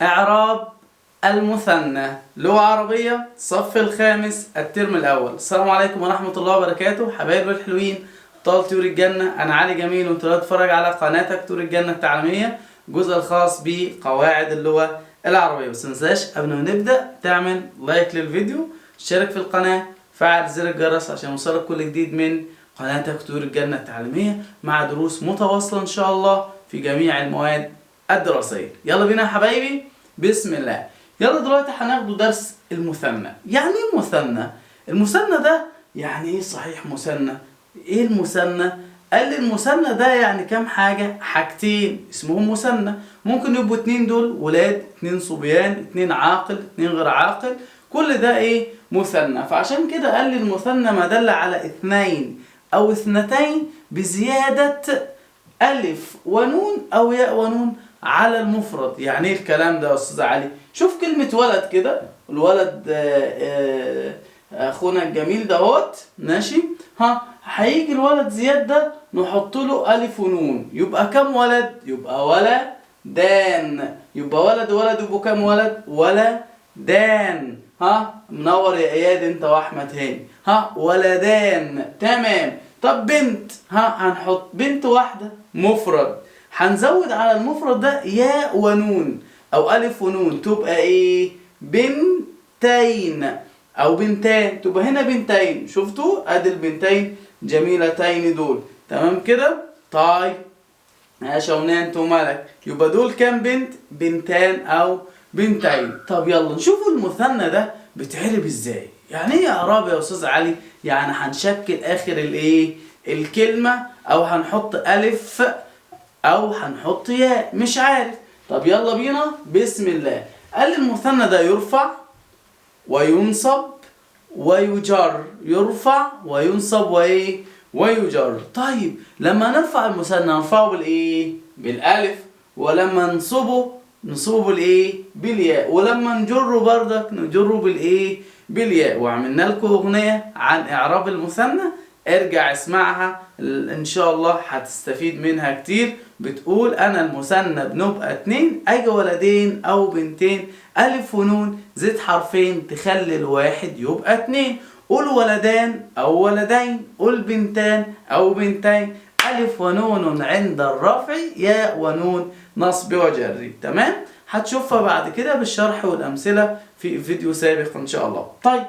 إعراب المثنى لغة عربية الصف الخامس الترم الأول. السلام عليكم ورحمة الله وبركاته حبايبي الحلوين طال طيور الجنة. أنا علي جميل وأنت بتتفرج على قناتك طيور الجنة التعليمية، الجزء الخاص بقواعد اللغة العربية. بس متنساش قبل ما نبدأ تعمل لايك للفيديو، تشترك في القناة، فعل زر الجرس عشان يوصلك كل جديد من قناتك طيور الجنة التعليمية مع دروس متواصلة إن شاء الله في جميع المواد الدراسية. يلا بينا يا حبايبي بسم الله. يلا دلوقتي هناخد درس المثنى. يعني ايه مثنى؟ المثنى ده يعني ايه صحيح مثنى؟ ايه المثنى؟ قال لي المثنى ده يعني كام حاجة؟ حاجتين اسمهم مثنى، ممكن يبقوا اتنين دول ولاد، اتنين صبيان، اتنين عاقل، اتنين غير عاقل، كل ده ايه؟ مثنى. فعشان كده قال لي المثنى ما دل على اثنين او اثنتين بزيادة ألف ونون أو ياء ونون على المفرد. يعني ايه الكلام ده يا أستاذ علي؟ شوف كلمة ولد كده، الولد أخونا الجميل دهوت ماشي، هيجي الولد زياد ده نحط له ألف ونون، يبقى كم ولد؟ يبقى ولدان. يبقى ولد ولد يبقوا كم ولد؟ ولدان. منور يا اياد انت واحمد هاني. ولدان تمام. طب بنت، هنحط بنت واحدة مفرد، هنزود على المفرد ده ياء ونون او الف ونون تبقى ايه؟ بنتين او بنتان، تبقى هنا بنتين. شفتوا ادي البنتين جميلتين دول، تمام كده؟ طيب يا شونان انتوا مالك؟ يبقى دول كام بنت؟ بنتان او بنتين. طب يلا نشوفوا المثنى ده بيتعرب ازاي. يعني ايه اعراب يا استاذ علي؟ يعني هنشكل اخر الايه؟ الكلمة، او هنحط الف او هنحط ياء، مش عارف. طب يلا بينا بسم الله. قال المثنى ده يرفع وينصب ويجر، يرفع وينصب وايه؟ ويجر. طيب لما نرفع المثنى نرفعه بالايه؟ بالالف، ولما نصبه بالايه؟ بالياء، ولما نجره بردك نجره بالايه؟ بالياء. وعملنا لكم اغنيه عن اعراب المثنى، ارجع اسمعها ان شاء الله هتستفيد منها كتير. بتقول انا المثنى بنبقى اتنين، اجي ولدين او بنتين، الف ونون زد حرفين تخلي الواحد يبقى اتنين. قول ولدان او ولدين، قول بنتان او بنتين، الف ونون عند الرفع، ياء ونون نصب وجر. تمام؟ هتشوفها بعد كده بالشرح والامثله في فيديو سابق ان شاء الله. طيب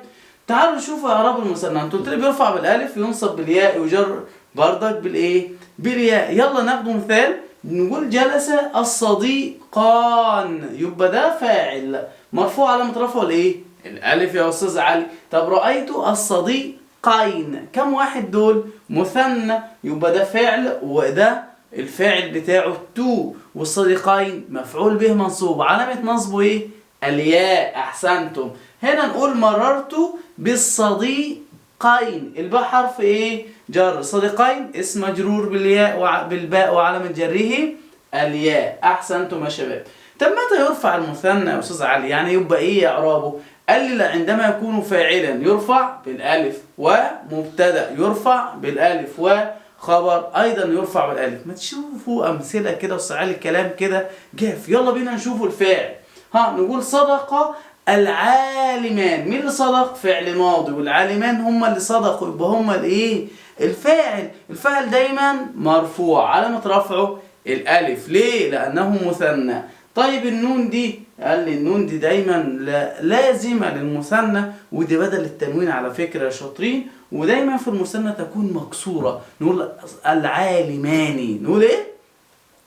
تعالوا نشوف اعراب المثنى. انت قلت لي بيرفع بالالف، ينصب بالياء، يجر بردك بالايه؟ بالياء. يلا ناخد مثال. نقول جلس الصديقان، يبقى ده فاعل مرفوع علامة رفعه الايه؟ الالف يا استاذ علي. طب رايت الصديقين، كم واحد دول؟ مثنى، يبقى ده فعل وده الفاعل بتاعه تو، والصديقين مفعول به منصوب، علامة نصبه ايه؟ الياء. احسنتم. هنا نقول مررت بالصديقين، الباء حرف ايه؟ جر، صديقين اسم مجرور بالياء بالباء وعلامة جره الياء. احسنتم يا شباب. طب متى يرفع المثنى يا استاذ علي؟ يعني يبقى ايه اعرابه؟ قال لي عندما يكون فاعلا يرفع بالالف، ومبتدا يرفع بالالف، وخبر ايضا يرفع بالالف. ما تشوفوا امثله كده وصعالي الكلام كده جاف. يلا بينا نشوفوا الفاعل. نقول صدق العالمان. مين اللي صدق؟ فعل ماضي، والعالمان هم اللي صدقوا، يبقى هم الايه؟ الفاعل. الفاعل دايما مرفوع، علامة رفعه الالف. ليه؟ لانه مثنى. طيب النون دي، قال لي النون دي دايما لازمة للمثنى، ودي بدل التنوين على فكرة يا شاطرين، ودايما في المثنى تكون مكسورة. نقول العالماني. نقول ايه؟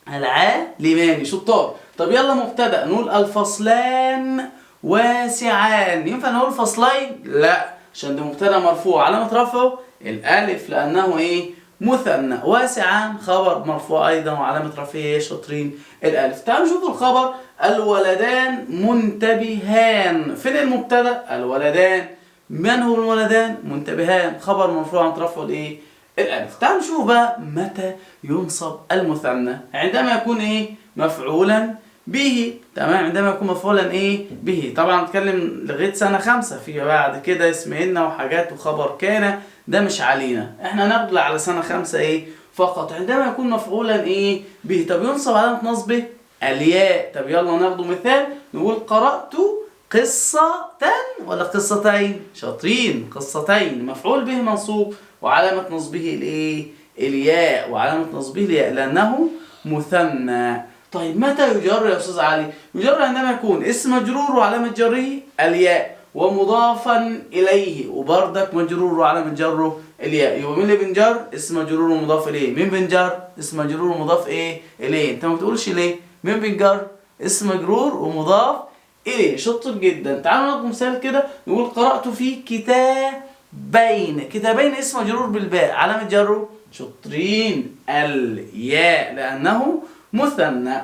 العالماني. شطار. طب يلا مبتدأ. نقول الفصلان واسعان. ينفع نقول فصلين؟ لا، عشان ده مبتدأ مرفوع، علامة رفعه الألف لأنه إيه؟ مثنى. واسعان خبر مرفوع أيضا وعلامة رفعه إيه شاطرين؟ الألف. تعالوا نشوف الخبر. الولدان منتبهان. فين المبتدأ؟ الولدان. من هو الولدان؟ منتبهان، خبر مرفوع علامة رفعه الإيه؟ الألف. تعالوا نشوف بقى متى ينصب المثنى. عندما يكون إيه؟ مفعولا به. تمام؟ عندما يكون مفعولا ايه؟ به. طبعا نتكلم لغايه سنه 5، في بعد كده اسمهن وحاجات وخبر كان، ده مش علينا، احنا نقبل على سنه 5 ايه؟ فقط. عندما يكون مفعولا ايه؟ به. طب ينصب علامه نصبه الياء. طب يلا ناخده مثال، نقول قرأت قصة ولا قصتين؟ شاطرين، قصتين مفعول به منصوب وعلامة نصبه الايه؟ الياء، وعلامة نصبه الياء لأنه مثنى. طيب متى يجر يا أستاذ علي؟ يجر عندما يكون اسم مجرور وعلامة جره الياء ومضافا إليه، وبردك مجرور وعلامة جره الياء. يبقى مين اللي بنجر؟ اسم مجرور ومضاف إليه. مين بنجر؟ اسم مجرور ومضاف إيه؟ إليه. أنت ما بتقولش ليه؟ مين بنجر؟ اسم مجرور ومضاف إليه. شطر جدا. تعالوا ناخد مثال كده، نقول قرأت في كتابين. كتابين اسم مجرور بالباء، علامة جره شاطرين الياء لأنه مثنى.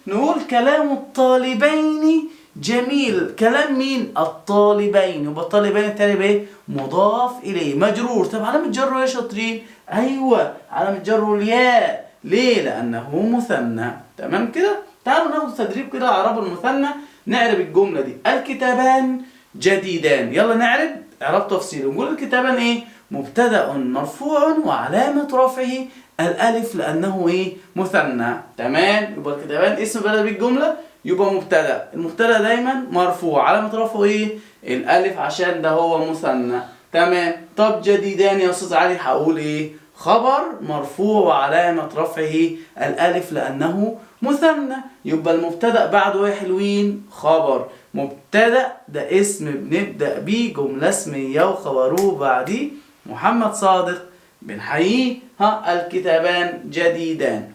نقول كلام الطالبين جميل. كلام مين؟ الطالبين. يبقى الطالبين التاني بايه؟ مضاف اليه مجرور. طب علامة جره يا شاطرين؟ ايوه علامة جره الياء. ليه؟ لانه مثنى. تمام كده؟ تعالوا ناخد تدريب كده على اعراب المثنى، نعرب الجملة دي. الكتابان جديدان. يلا نعرب اعراب تفصيلي. نقول الكتابان ايه؟ مبتدأ مرفوع وعلامة رفعه الالف لانه ايه؟ مثنى. تمام؟ يبقى الكتابان اسم بدل بالجملة يبقى مبتدأ. المبتدأ دايما مرفوع، علامة رفعه ايه؟ الالف عشان ده هو مثنى. تمام. طب جديدان يا استاذ علي هقول ايه؟ خبر مرفوع وعلامة رفعه الالف لانه مثنى. يبقى المبتدأ بعده ايه حلوين؟ خبر. مبتدأ ده اسم بنبدأ بيه جملة اسمية وخبروه بعديه محمد صادق بنحييه. الكتابان جديدان.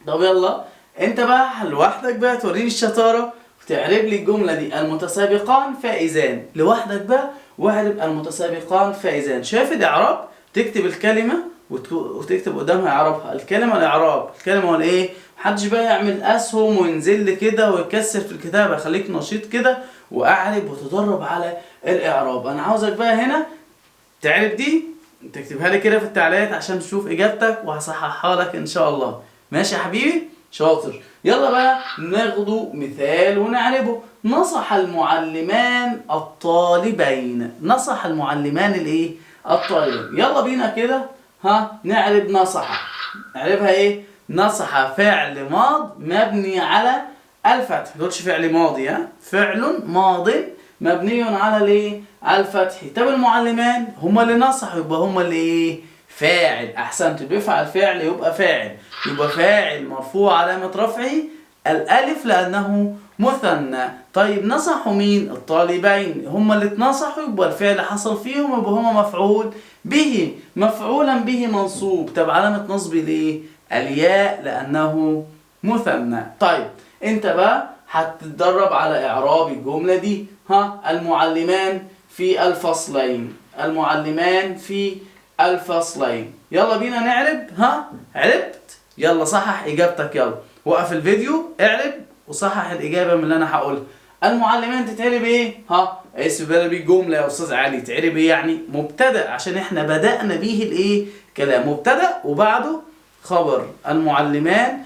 طب يلا انت بقى لوحدك بقى توريني الشطارة وتعرب لي الجملة دي. المتسابقان فائزان. لوحدك بقى واعرب المتسابقان فائزان. شايف الاعراب؟ تكتب الكلمة وتكتب قدامها اعرابها. الكلمة الاعراب، الكلمة ولا ايه؟ محدش بقى يعمل اسهم وينزل لي كده ويكسر في الكتابة. خليك نشيط كده واعرب وتدرب على الاعراب. انا عاوزك بقى هنا تعرب دي تكتبها لي كده في التعليقات عشان تشوف اجابتك وهصححها لك ان شاء الله. ماشي يا حبيبي؟ شاطر. يلا بقى ناخده مثال ونعربه. نصح المعلمان الطالبين. نصح المعلمان الايه؟ الطالبين. يلا بينا كده نعرب نصح. نعربها ايه؟ نصح فعل ماض مبني على الفتح. ما تقولش فعل ماضي، فعل ماض مبني على الايه؟ على الفتح. طب المعلمان هم اللي نصحوا يبقى هم اللي ايه؟ فاعل. احسنت. بيفعل فعل يبقى فاعل. يبقى فاعل مرفوع علامة رفعه الالف لانه مثنى. طيب نصحوا مين؟ الطالبين. هم اللي اتنصحوا يبقى الفعل حصل فيهم يبقى هم مفعول به. مفعولا به منصوب. طب علامة نصب ليه؟ الياء لانه مثنى. طيب انت بقى هتتدرب على اعراب الجملة دي. المعلمان في الفصلين. المعلمان في الفصلين. يلا بينا نعرب. عربت؟ يلا صحح اجابتك. يلا وقف الفيديو اعرب وصحح الاجابه من اللي انا هقولها. المعلمان تتعرب ايه؟ اسم بدل بالجمله يا استاذ علي. تعرب ايه يعني؟ مبتدا عشان احنا بدانا بيه الايه؟ كلام. مبتدا وبعده خبر. المعلمان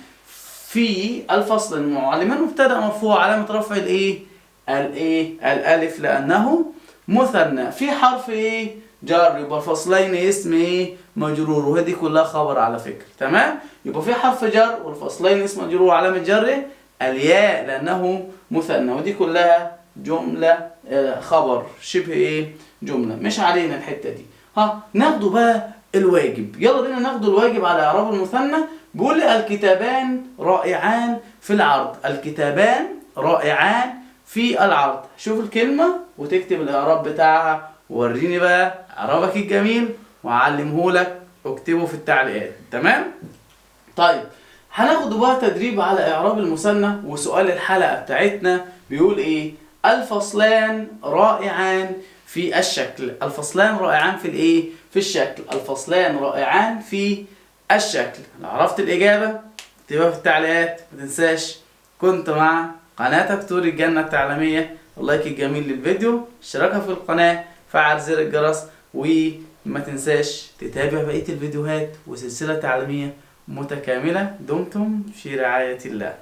في الفصل. المعلمان مبتدا مرفوع علامه رفع الايه؟ الالف لانه مثنى. في حرف ايه؟ جر. يبقى الفصلين اسم ايه؟ مجرور. وهذه كلها خبر على فكرة. تمام؟ يبقى في حرف جر والفصلين اسم مجرور وعلامة جره الياء لأنه مثنى. ودي كلها جملة خبر شبه ايه؟ جملة. مش علينا الحتة دي. ناخده بقى الواجب. يلا بينا ناخده الواجب على إعراب المثنى. بيقول لي الكتابان رائعان في العرض. الكتابان رائعان في العرض. شوف الكلمة وتكتب الإعراب بتاعها. وريني بقى اعرابك الجميل وهعلمه لك. اكتبه في التعليقات. تمام؟ طيب هناخد بقى تدريب على اعراب المثنى. وسؤال الحلقه بتاعتنا بيقول ايه؟ الفصلان رائعان في الشكل. الفصلان رائعان في الايه؟ في الشكل. الفصلان رائعان في الشكل. لو عرفت الاجابه اكتبها في التعليقات. ما تنساش كنت مع قناتك طور الجنه التعليميه. اللايك الجميل للفيديو، اشتراكها في القناه، فعل زر الجرس، وما تنساش تتابع بقية الفيديوهات وسلسلة تعليمية متكاملة. دمتم في رعاية الله.